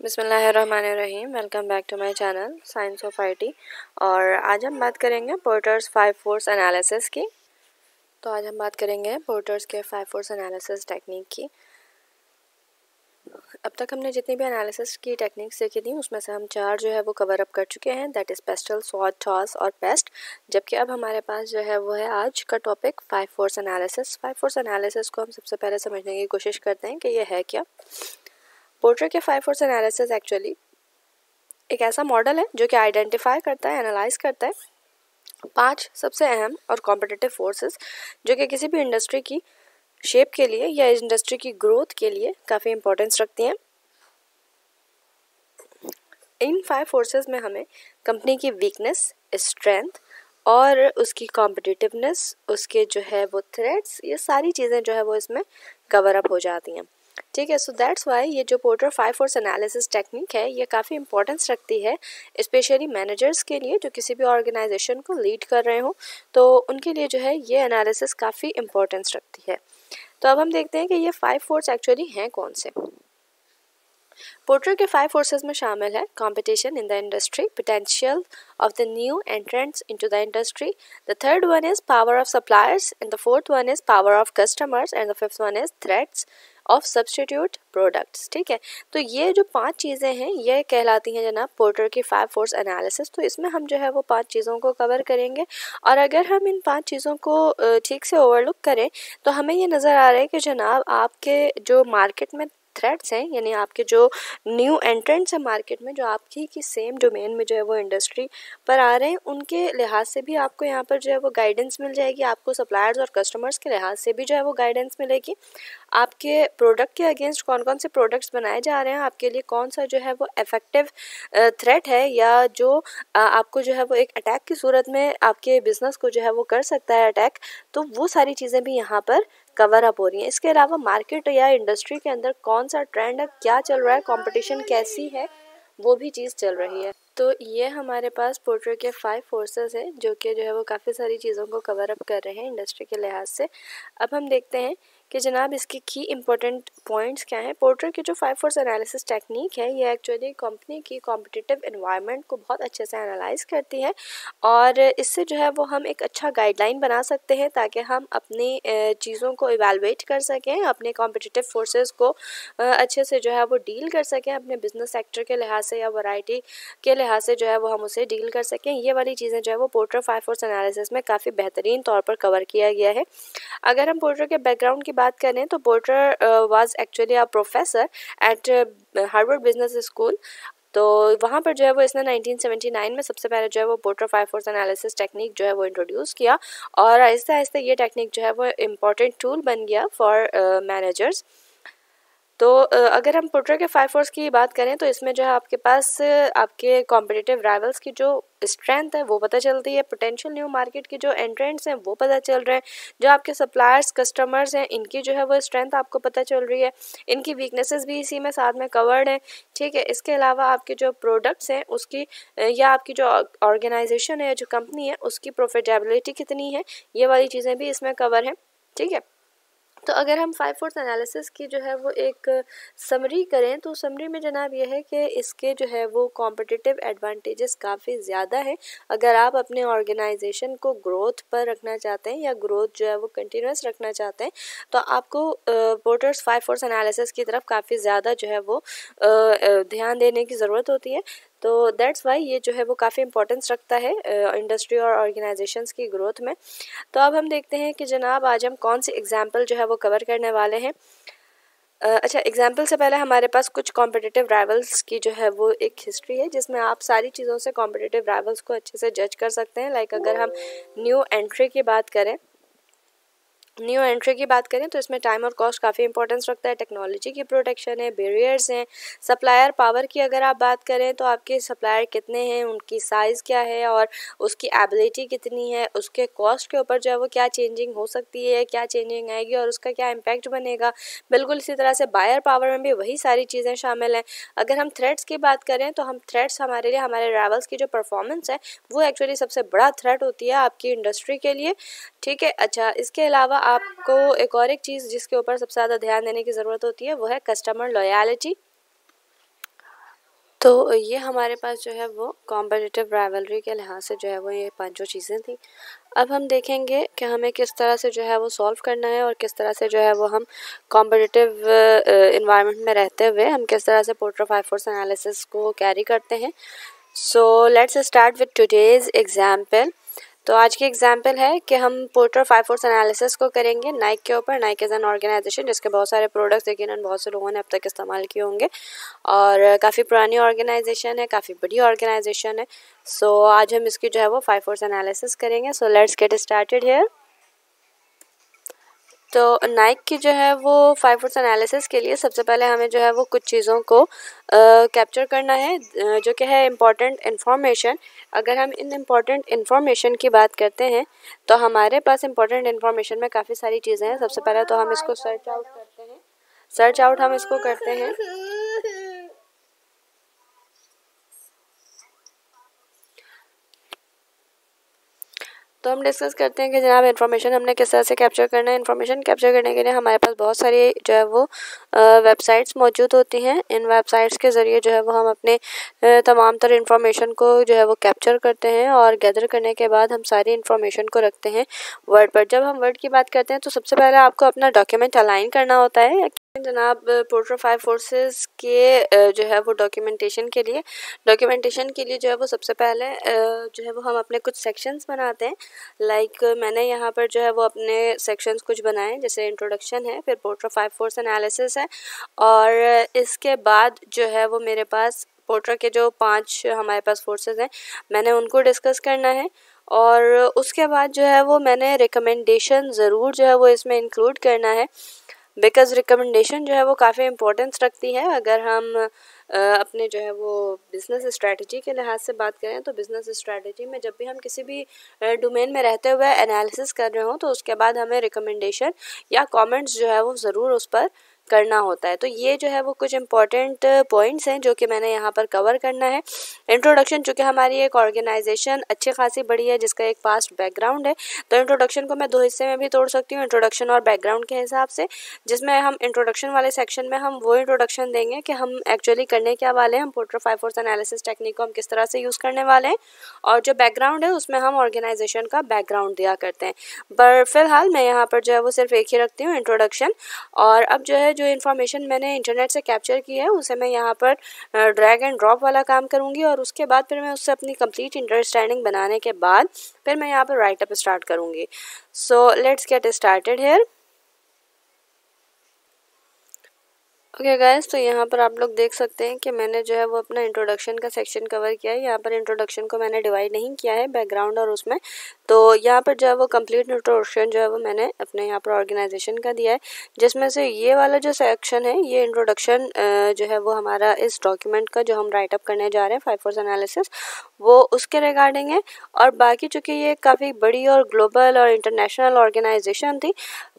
बिस्मिल्लाहिर्रहमानिर्रहीम। Welcome back to my channel science of IT. और आज हम बात करेंगे पोर्टर्स 5 फोर्स एनालिसिस की। तो आज हम बात करेंगे पोर्टर्स के 5 फोर्स एनालिसिस टेक्निक की। अब तक हमने जितनी भी एनालिसिस की टेक्निक्स देखी थी उसमें से हम 4 जो है वो कवर अप कर चुके हैं, दैट इज़ पेस्टल, स्वॉट, टॉस और पेस्ट। जबकि अब हमारे पास जो है वो है आज का topic 5 force analysis. 5 force analysis को हम सबसे पहले समझने की कोशिश करते हैं कि ये है क्या। पोर्टर के 5 फोर्स एनालिसिस एक्चुअली एक ऐसा मॉडल है जो कि आइडेंटिफाई करता है, एनालाइज करता है 5 सबसे अहम और कॉम्पिटिटिव फोर्सेस जो कि किसी भी इंडस्ट्री की शेप के लिए या इंडस्ट्री की ग्रोथ के लिए काफ़ी इंपॉर्टेंस रखती हैं। इन 5 फोर्सेस में हमें कंपनी की वीकनेस, स्ट्रेंथ और उसकी कॉम्पिटिटिवनेस, उसके जो है वो थ्रेट्स, ये सारी चीज़ें जो है वो इसमें कवर अप हो जाती हैं। ठीक है, सो दैट्स वाई ये जो पोर्टर 5 फोर्स एनालिसिस टेक्निक है ये काफ़ी इंपॉर्टेंस रखती है, स्पेशली मैनेजर्स के लिए जो किसी भी ऑर्गेनाइजेशन को लीड कर रहे हो, तो उनके लिए जो है ये एनालिसिस काफ़ी इंपॉर्टेंस रखती है। तो अब हम देखते हैं कि ये 5 फोर्स एक्चुअली हैं कौन से। पोर्टर के 5 फोर्सेस में शामिल है competition in the industry, potential of the new entrants into the industry. The third one is power of suppliers, and the fourth one is power of customers, and the fifth one is threats of substitute products. ठीक है, तो ये जो 5 चीज़ें हैं ये कहलाती हैं जनाब पोर्टर की 5 फोर्स एनालिसिस। तो इसमें हम जो है वो 5 चीज़ों को कवर करेंगे, और अगर हम इन 5 चीज़ों को ठीक से ओवरलुक करें तो हमें ये नज़र आ रहा है कि जनाब आपके जो मार्केट में थ्रेट्स हैं, यानी आपके जो न्यू एंट्रेंट्स हैं मार्केट में, जो आपकी की सेम डोमेन में जो है वो इंडस्ट्री पर आ रहे हैं, उनके लिहाज से भी आपको यहाँ पर जो है वो गाइडेंस मिल जाएगी। आपको सप्लायर्स और कस्टमर्स के लिहाज से भी जो है वो गाइडेंस मिलेगी। आपके प्रोडक्ट के अगेंस्ट कौन कौन से प्रोडक्ट्स बनाए जा रहे हैं, आपके लिए कौन सा जो है वो इफेक्टिव थ्रेट है, या जो आपको जो है वो एक अटैक की सूरत में आपके बिजनेस को जो है वो कर सकता है अटैक, तो वो सारी चीज़ें भी यहाँ पर कवर अप हो रही हैं। इसके अलावा मार्केट या इंडस्ट्री के अंदर कौन सा ट्रेंड है, क्या चल रहा है, कंपटीशन कैसी है, वो भी चीज़ चल रही है। तो ये हमारे पास पोर्टर के 5 फोर्सेस है जो कि जो है वो काफ़ी सारी चीज़ों को कवर अप कर रहे हैं इंडस्ट्री के लिहाज से। अब हम देखते हैं कि जनाब इसके की इंपॉर्टेंट पॉइंट्स क्या हैं। पोर्टर की जो 5 फोर्स एनालिसिस टेक्निक है ये एक्चुअली कंपनी की कॉम्पिटिटिव एनवायरनमेंट को बहुत अच्छे से एनालाइज करती है, और इससे जो है वो हम एक अच्छा गाइडलाइन बना सकते हैं ताकि हम अपनी चीज़ों को इवेलुएट कर सकें, अपने कॉम्पिटिटिव फोर्सेस को अच्छे से जो है वो डील कर सकें, अपने बिजनेस सेक्टर के लिहाज से या वैरायटी के लिहाज से जो है वो हम उसे डील कर सकें। ये वाली चीज़ें जो है वो पोर्टर 5 फोर्स एनालिसिस में काफ़ी बेहतरीन तौर पर कवर किया गया है। अगर हम पोर्टर के बैकग्राउंड की बात करें तो porter was actually a professor at Harvard business school. तो वहाँ पर जो है वो इसने 1979 में सबसे पहले जो है वो पोर्टर 5 फोर्स एनालिसिस टेक्निक जो है वो इंट्रोड्यूस किया, और आहिस्ते आहिस्ते ये टेक्निक जो है वो इम्पॉर्टेंट टूल बन गया फॉर मैनेजर्स। तो अगर हम पोर्टर के 5 फोर्स की बात करें तो इसमें जो है आपके पास आपके कॉम्पिटिटिव राइवल्स की जो स्ट्रेंथ है वो पता चलती है, पोटेंशियल न्यू मार्केट के जो एंट्रेंट्स हैं वो पता चल रहे हैं, जो आपके सप्लायर्स कस्टमर्स हैं इनकी जो है वो स्ट्रेंथ आपको पता चल रही है, इनकी वीकनेसेस भी इसी में साथ में कवर्ड है। ठीक है, इसके अलावा आपके जो प्रोडक्ट्स हैं उसकी या आपकी जो ऑर्गेनाइजेशन है, जो कंपनी है, उसकी प्रॉफिटेबिलिटी कितनी है, ये वाली चीज़ें भी इसमें कवर हैं। ठीक है, तो अगर हम 5 फोर्स एनालिसिस की जो है वो एक समरी करें तो समरी में जनाब ये है कि इसके जो है वो कॉम्पिटिटिव एडवांटेजेस काफ़ी ज़्यादा हैं। अगर आप अपने ऑर्गेनाइजेशन को ग्रोथ पर रखना चाहते हैं या ग्रोथ जो है वो कंटिन्यूस रखना चाहते हैं तो आपको पोर्टर्स 5 फोर्स एनालिसिस की तरफ काफ़ी ज़्यादा जो है वो ध्यान देने की ज़रूरत होती है। तो दैट्स वाई ये जो है वो काफ़ी इंपॉर्टेंस रखता है इंडस्ट्री और ऑर्गेनाइजेशंस की ग्रोथ में। तो अब हम देखते हैं कि जनाब आज हम कौन सी एग्जांपल जो है वो कवर करने वाले हैं। अच्छा, एग्जांपल से पहले हमारे पास कुछ कॉम्पिटिटिव राइवल्स की जो है वो एक हिस्ट्री है जिसमें आप सारी चीज़ों से कॉम्पिटिटिव राइवल्स को अच्छे से जज कर सकते हैं। लाइक अगर हम न्यू एंट्री की बात करें तो इसमें टाइम और कॉस्ट काफ़ी इंपॉर्टेंस रखता है, टेक्नोलॉजी की प्रोटेक्शन है, बैरियर्स हैं, सप्लायर पावर की अगर आप बात करें तो आपके सप्लायर कितने हैं, उनकी साइज़ क्या है और उसकी एबिलिटी कितनी है, उसके कॉस्ट के ऊपर जो है वो क्या चेंजिंग हो सकती है, क्या चेंजिंग आएगी और उसका क्या इम्पैक्ट बनेगा। बिल्कुल इसी तरह से बायर पावर में भी वही सारी चीज़ें शामिल हैं। अगर हम थ्रेट्स की बात करें तो हम थ्रेट्स हमारे लिए, हमारे राइवल्स की जो परफॉर्मेंस है वो एक्चुअली सबसे बड़ा थ्रेट होती है आपकी इंडस्ट्री के लिए। ठीक है, अच्छा, इसके अलावा आपको एक और एक चीज़ जिसके ऊपर सबसे ज़्यादा ध्यान देने की ज़रूरत होती है वो है कस्टमर लॉयल्टी। तो ये हमारे पास जो है वो कॉम्पिटिटिव राइवलरी के लिहाज से जो है वो ये पांचों चीज़ें थी। अब हम देखेंगे कि हमें किस तरह से जो है वो सॉल्व करना है और किस तरह से जो है वो हम कॉम्पिटिटिव इन्वायरमेंट में रहते हुए हम किस तरह से पोर्टर 5 फोर्स एनालिसिस को कैरी करते हैं। So let's start with today's example. तो आज की एग्जाम्पल है कि हम पोर्टर 5 फोर्स एनालिसिस को करेंगे नाइक के ऊपर। नाइक इज़ एन ऑर्गेनाइजेशन जिसके बहुत सारे प्रोडक्ट्स यकीनन बहुत से लोगों ने अब तक इस्तेमाल किए होंगे और काफ़ी पुरानी ऑर्गेनाइजेशन है, काफ़ी बड़ी ऑर्गेनाइजेशन है। सो आज हम इसकी जो है वो 5 फोर्स एनालिसिस करेंगे। So let's get started here. तो नाइक की जो है वो 5 फोर्स एनालिसिस के लिए सबसे पहले हमें जो है वो कुछ चीज़ों को कैप्चर करना है जो कि है इम्पॉर्टेंट इन्फॉर्मेशन। अगर हम इन इम्पॉर्टेंट इन्फॉर्मेशन की बात करते हैं तो हमारे पास इम्पॉर्टेंट इन्फॉर्मेशन में काफ़ी सारी चीज़ें हैं। सबसे पहले तो हम इसको सर्च आउट करते हैं। सर्च आउट हम इसको करते हैं। तो हम डिस्कस करते हैं कि जनाब इन्फॉर्मेशन हमने किस तरह से कैप्चर करना है। इन्फॉर्मेशन कैप्चर करने के लिए हमारे पास बहुत सारी जो है वो वेबसाइट्स मौजूद होती हैं। इन वेबसाइट्स के ज़रिए जो है वो हम अपने तमाम तर इन्फॉर्मेशन को जो है वो कैप्चर करते हैं और गैदर करने के बाद हम सारी इन्फॉर्मेशन को रखते हैं वर्ड पर। जब हम वर्ड की बात करते हैं तो सबसे पहले आपको अपना डॉक्यूमेंट अलाइन करना होता है। जनाब पोर्टर 5 फोर्सेस के जो है वो डॉक्यूमेंटेशन के लिए जो है वो सबसे पहले जो है वो हम अपने कुछ सेक्शंस बनाते हैं। लाइक मैंने यहाँ पर जो है वो अपने सेक्शंस कुछ बनाए, जैसे इंट्रोडक्शन है, फिर पोर्टर 5 फोर्स एनालिसिस है और इसके बाद जो है वो मेरे पास पोर्टर के जो 5 हमारे पास फोर्सेस हैं मैंने उनको डिस्कस करना है। और उसके बाद जो है वो मैंने रिकमेंडेशन ज़रूर जो है वो इसमें इंक्लूड करना है, बिकॉज़ रिकमेंडेशन जो है वो काफ़ी इम्पोर्टेंस रखती है। अगर हम अपने जो है वो बिज़नेस स्ट्रैटेजी के लिहाज से बात करें तो बिज़नेस स्ट्रैटेजी में जब भी हम किसी भी डोमेन में रहते हुए एनालिसिस कर रहे हों तो उसके बाद हमें रिकमेंडेशन या कमेंट्स जो है वो ज़रूर उस पर करना होता है। तो ये जो है वो कुछ इम्पॉर्टेंट पॉइंट्स हैं जो कि मैंने यहाँ पर कवर करना है। इंट्रोडक्शन, चूँकि हमारी एक ऑर्गेनाइजेशन अच्छी खासी बड़ी है जिसका एक पास्ट बैकग्राउंड है, तो इंट्रोडक्शन को मैं 2 हिस्से में भी तोड़ सकती हूँ, इंट्रोडक्शन और बैकग्राउंड के हिसाब से। जिसमें हम इंट्रोडक्शन वाले सेक्शन में हम वो इंट्रोडक्शन देंगे कि हम एक्चुअली करने क्या वाले हैं, हम पोर्टर 5 फोर्स एनालिसिस टेक्निक को हम किस तरह से यूज़ करने वाले हैं, और जो बैकग्राउंड है उसमें हम ऑर्गेनाइजेशन का बैकग्राउंड दिया करते हैं। पर फिलहाल मैं यहाँ पर जो है वो सिर्फ एक ही रखती हूँ, इंट्रोडक्शन। और अब जो है जो इन्फॉर्मेशन मैंने इंटरनेट से कैप्चर की है उसे मैं यहाँ पर ड्रैग एंड ड्रॉप वाला काम करूँगी और उसके बाद फिर मैं उससे अपनी कंप्लीट अंडरस्टैंडिंग बनाने के बाद फिर मैं यहाँ पर राइट अप स्टार्ट करूँगी। So let's get started here. Okay guys, तो यहाँ पर आप लोग देख सकते हैं कि मैंने जो है वो अपना इंट्रोडक्शन का सेक्शन कवर किया है। यहाँ पर इंट्रोडक्शन को मैंने डिवाइड नहीं किया है बैकग्राउंड और उसमें, तो यहाँ पर जो है वो कंप्लीट इंट्रोडक्शन जो है वो मैंने अपने यहाँ पर ऑर्गेनाइजेशन का दिया है, जिसमें से ये वाला जो सेक्शन है ये इंट्रोडक्शन जो है वो हमारा इस डॉक्यूमेंट का जो हम राइट अप करने जा रहे हैं 5 फोर्स एनालिसिस, वो उसके रिगार्डिंग है। और बाकी चूँकि ये काफ़ी बड़ी और ग्लोबल और इंटरनेशनल ऑर्गेनाइजेशन थी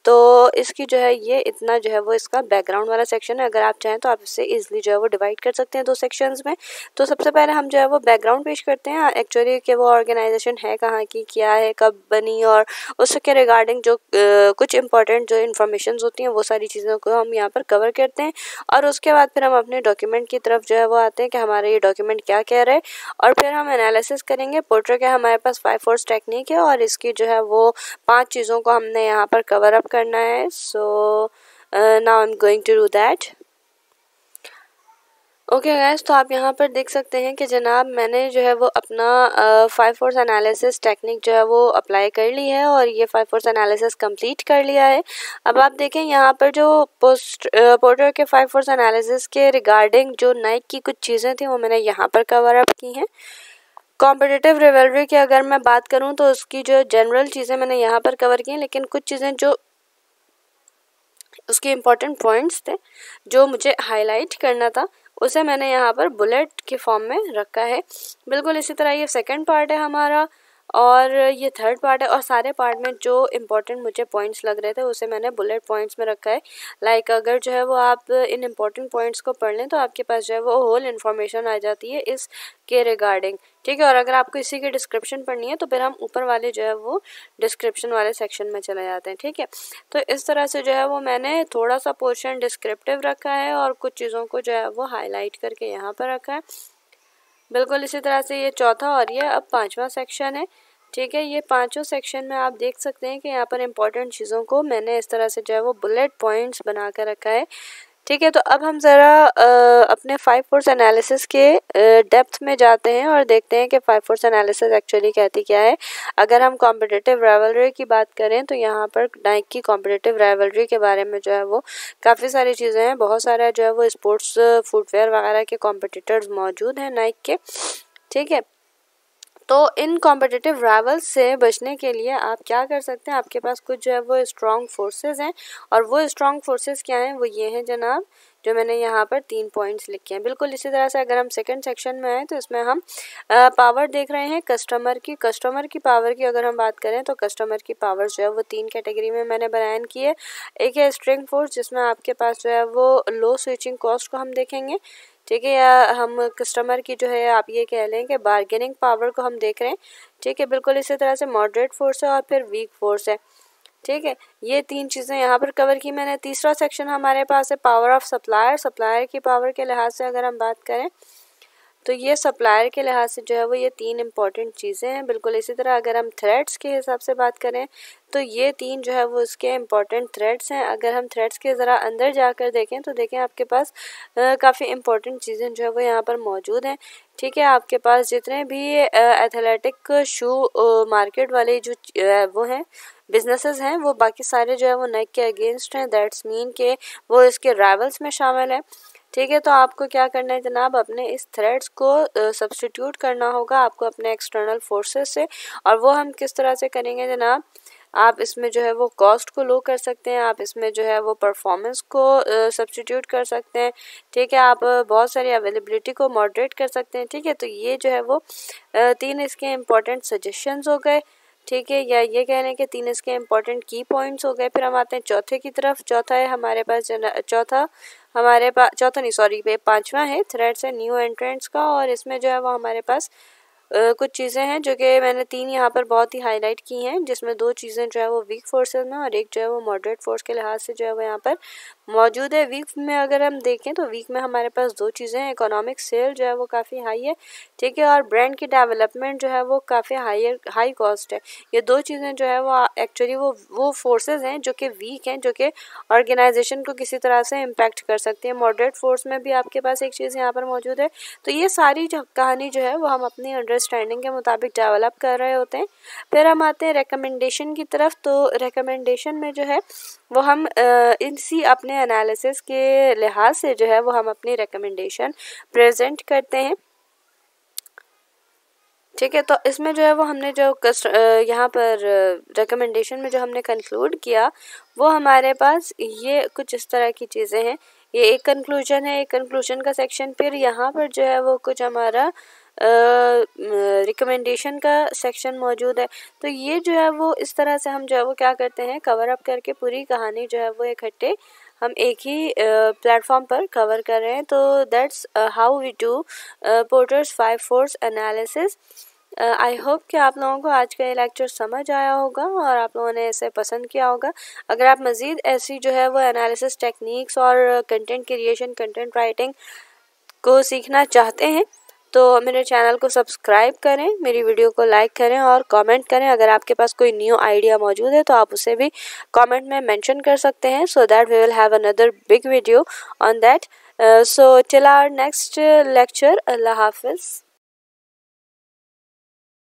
तो इसकी जो है ये इतना जो है वो इसका बैकग्राउंड वाला सेक्शन है। अगर आप चाहें तो आप इसे इजीली जो है वो डिवाइड कर सकते हैं 2 सेक्शंस में। तो सबसे पहले हम जो है वो बैकग्राउंड पेश करते हैं एक्चुअली कि वो ऑर्गेनाइजेशन है कहाँ की, क्या है, कब बनी, और उसके रिगार्डिंग जो कुछ इंपॉर्टेंट जो इन्फॉर्मेशन होती हैं वो सारी चीज़ों को हम यहाँ पर कवर करते हैं। और उसके बाद फिर हम अपने डॉक्यूमेंट की तरफ जो है वो आते हैं कि हमारा ये डॉक्यूमेंट क्या कह रहा है, और फिर हम एनालिसिस करेंगे। पोर्टर के हमारे पास 5 फोर्स टेक्निक है और इसकी जो है वो 5 चीज़ों को हमने यहाँ पर कवर अप करना है। So now I am going to do that. Okay guys, तो आप यहाँ पर देख सकते हैं कि जनाब मैंने जो है वो अपना 5 फोर्स एनालिसिस टेक्निक जो है वो अप्लाई कर ली है और ये 5 फोर्स एनालिसिस कंप्लीट कर लिया है। अब आप देखें यहाँ पर जो पोर्टर के 5 फोर्स एनालिसिस के रिगार्डिंग जो नाइक की कुछ चीज़ें थी वो मैंने यहाँ पर कवर अप की हैं। कॉम्पिटिटिव रिवलरी की अगर मैं बात करूँ तो उसकी जो जनरल चीज़ें मैंने यहाँ पर कवर की हैं, लेकिन कुछ चीज़ें जो उसके इम्पॉर्टेंट पॉइंट्स थे जो मुझे हाईलाइट करना था उसे मैंने यहाँ पर बुलेट के फॉर्म में रखा है। बिल्कुल इसी तरह ये सेकंड पार्ट है हमारा और ये थर्ड पार्ट है। और सारे पार्ट में जो इम्पोर्टेंट मुझे पॉइंट्स लग रहे थे उसे मैंने बुलेट पॉइंट्स में रखा है। लाइक अगर जो है वो आप इन इम्पोर्टेंट पॉइंट्स को पढ़ लें तो आपके पास जो है वो होल इन्फॉर्मेशन आ जाती है इसके रिगार्डिंग, ठीक है। और अगर आपको इसी की डिस्क्रिप्शन पढ़नी है तो फिर हम ऊपर वाले जो है वो डिस्क्रिप्शन वाले सेक्शन में चले जाते हैं, ठीक है। तो इस तरह से जो है वो मैंने थोड़ा सा पोर्शन डिस्क्रिप्टिव रखा है और कुछ चीज़ों को जो है वो हाईलाइट करके यहाँ पर रखा है। बिल्कुल इसी तरह से ये चौथा और ये अब पांचवा सेक्शन है, ठीक है। ये पांचों सेक्शन में आप देख सकते हैं कि यहाँ पर इम्पोर्टेंट चीज़ों को मैंने इस तरह से जो है वो बुलेट पॉइंट्स बना कर रखा है, ठीक है। तो अब हम ज़रा अपने 5 फोर्स एनालिसिस के डेप्थ में जाते हैं और देखते हैं कि 5 फोर्स एनालिसिस एक्चुअली कहती क्या है। अगर हम कॉम्पिटिटिव राइवलरी की बात करें तो यहाँ पर नाइक की कॉम्पिटिटिव राइवलरी के बारे में जो है वो काफ़ी सारी चीज़ें हैं। बहुत सारा जो है वो स्पोर्ट्स फुटवेयर वगैरह के कॉम्पिटिटर्स मौजूद हैं नाइक के, ठीक है। तो इन कॉम्पिटिटिव राइवल्स से बचने के लिए आप क्या कर सकते हैं, आपके पास कुछ जो है वो स्ट्रॉन्ग फोर्सेस हैं। और वो स्ट्रॉन्ग फोर्सेस क्या हैं, वो ये हैं जनाब, जो मैंने यहाँ पर 3 पॉइंट्स लिखे हैं। बिल्कुल इसी तरह से अगर हम सेकंड सेक्शन में आए तो इसमें हम पावर देख रहे हैं कस्टमर की पावर की अगर हम बात करें तो कस्टमर की पावर जो है वो 3 कैटेगरी में मैंने बयान की है। एक है स्ट्रिंग फोर्स जिसमें आपके पास जो है वो लो स्विचिंग कॉस्ट को हम देखेंगे, ठीक है। या हम कस्टमर की जो है आप ये कह लें कि बार्गेनिंग पावर को हम देख रहे हैं, ठीक है। बिल्कुल इसी तरह से मॉडरेट फोर्स है और फिर वीक फोर्स है, ठीक है। ये 3 चीज़ें यहाँ पर कवर की मैंने। तीसरा सेक्शन हमारे पास है पावर ऑफ सप्लायर की पावर के लिहाज से अगर हम बात करें तो ये सप्लायर के लिहाज से जो है वो ये 3 इंपॉर्टेंट चीज़ें हैं। बिल्कुल इसी तरह अगर हम थ्रेड्स के हिसाब से बात करें तो ये 3 जो है वो उसके इम्पॉर्टेंट थ्रेड्स हैं। अगर हम थ्रेड्स के ज़रा अंदर जाकर देखें तो देखें आपके पास काफ़ी इम्पॉर्टेंट चीज़ें जो है वो यहाँ पर मौजूद हैं, ठीक है। आपके पास जितने भी एथलेटिक शू मार्केट वाले जो वो हैं बिजनेसेस हैं वो बाकी सारे जो है वो नाइक के अगेंस्ट हैं। दैट्स मीन के वो इसके राइवल्स में शामिल है, ठीक है। तो आपको क्या करना है जनाब, अपने इस थ्रेड्स को सब्स्टिट्यूट करना होगा आपको अपने एक्सटर्नल फोर्सेस से। और वो हम किस तरह से करेंगे जनाब, आप इसमें जो है वो कॉस्ट को लो कर सकते हैं, आप इसमें जो है वो परफॉर्मेंस को सब्स्टिट्यूट कर सकते हैं, ठीक है। आप बहुत सारी अवेलेबिलिटी को मॉडरेट कर सकते हैं, ठीक है। तो ये जो है वो 3 इसके इम्पोर्टेंट सजेशंस हो गए, ठीक है। या ये कह लें कि 3 इसके इम्पोर्टेंट की पॉइंट्स हो गए। फिर हम आते हैं चौथे की तरफ। चौथा है हमारे पास पांचवा है थ्रेड्स है न्यू एंट्रेंट्स का। और इसमें जो है वो हमारे पास कुछ चीज़ें हैं जो कि मैंने 3 यहाँ पर बहुत ही हाईलाइट की हैं, जिसमें 2 चीज़ें जो है वो वीक फोर्सेस में और एक जो है वो मॉडरेट फोर्स के लिहाज से जो है वो यहाँ पर मौजूद है। वीक में अगर हम देखें तो वीक में हमारे पास 2 चीज़ें हैं, इकोनॉमिक सेल जो है वो काफ़ी हाई है, ठीक है। और ब्रांड की डेवलपमेंट जो है वो काफ़ी हाई कॉस्ट है। ये 2 चीज़ें जो है वो एक्चुअली वो फोर्सेज हैं जो कि वीक हैं, जो कि ऑर्गेनाइजेशन को किसी तरह से इम्पैक्ट कर सकती है। मॉडरेट फोर्स में भी आपके पास एक चीज़ यहाँ पर मौजूद है। तो ये सारी कहानी जो है वो हम अपनी अंडरस्टैंडिंग के मुताबिक डेवलप कर रहे होते हैं। फिर हम आते हैं रिकमेंडेशन की तरफ। तो रिकमेंडेशन में जो है वो हम इसी अपने एनालिसिस के लिहाज से जो है वो हम अपनी रिकमेंडेशन प्रेजेंट करते हैं, ठीक है। तो इसमें जो है वो हमने जो यहाँ पर रिकमेंडेशन में जो हमने कंक्लूड किया वो हमारे पास ये कुछ इस तरह की चीज़ें हैं। ये एक कंक्लूजन है, एक कंक्लूजन का सेक्शन। फिर यहाँ पर जो है वो कुछ हमारा रिकमेंडेशन का सेक्शन मौजूद है। तो ये जो है वो इस तरह से हम जो है वो क्या करते हैं, कवर अप करके पूरी कहानी जो है वो इकट्ठे हम एक ही प्लेटफॉर्म पर कवर कर रहे हैं। तो that's how we do Porter's 5 force analysis. I hope कि आप लोगों को आज का ये लेक्चर समझ आया होगा और आप लोगों ने इसे पसंद किया होगा। अगर आप मज़ीद ऐसी जो है वो एनालिसिस टेक्निक्स और कंटेंट क्रिएशन, कंटेंट राइटिंग को सीखना चाहते हैं तो मेरे चैनल को सब्सक्राइब करें, मेरी वीडियो को लाइक करें और कमेंट करें। अगर आपके पास कोई न्यू आइडिया मौजूद है तो आप उसे भी कमेंट में मेंशन कर सकते हैं, so that we will have another big video on that. So till our next lecture, अल्लाह हाफिज़।